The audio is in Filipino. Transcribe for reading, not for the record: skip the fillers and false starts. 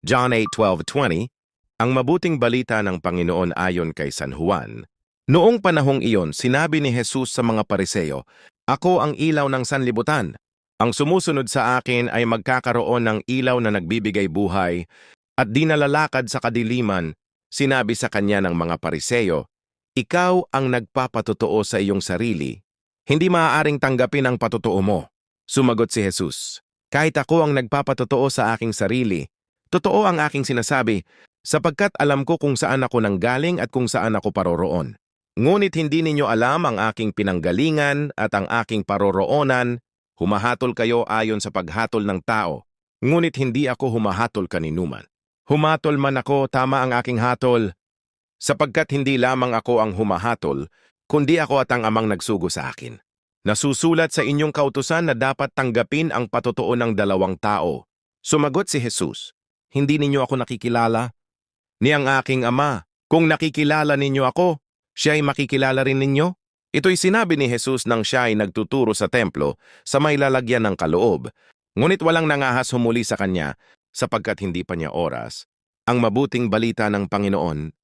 John 8:12-20, ang mabuting balita ng Panginoon ayon kay San Juan. Noong panahong iyon, sinabi ni Jesus sa mga Pariseo, "Ako ang ilaw ng sanlibutan. Ang sumusunod sa akin ay magkakaroon ng ilaw na nagbibigay buhay at di nalalakad sa kadiliman." Sinabi sa kanya ng mga Pariseo, "Ikaw ang nagpapatotoo sa iyong sarili. Hindi maaaring tanggapin ang patotoo mo." Sumagot si Jesus, "Kahit ako ang nagpapatotoo sa aking sarili, totoo ang aking sinasabi, sapagkat alam ko kung saan ako nanggaling at kung saan ako paroroon. Ngunit hindi ninyo alam ang aking pinanggalingan at ang aking paroroonan. Humahatol kayo ayon sa paghatol ng tao, ngunit hindi ako humahatol kaninuman. Humatol man ako, tama ang aking hatol, sapagkat hindi lamang ako ang humahatol, kundi ako at ang amang nagsugo sa akin. Nasusulat sa inyong kautusan na dapat tanggapin ang patotoo ng dalawang tao." Sumagot si Jesus, "Hindi ninyo ako nakikilala, ni ang aking Ama. Kung nakikilala ninyo ako, siya ay makikilala rin ninyo." Ito'y sinabi ni Jesus nang siya ay nagtuturo sa templo sa may lalagyan ng kaloob. Ngunit walang nangahas humuli sa kanya sapagkat hindi pa niya oras. Ang mabuting balita ng Panginoon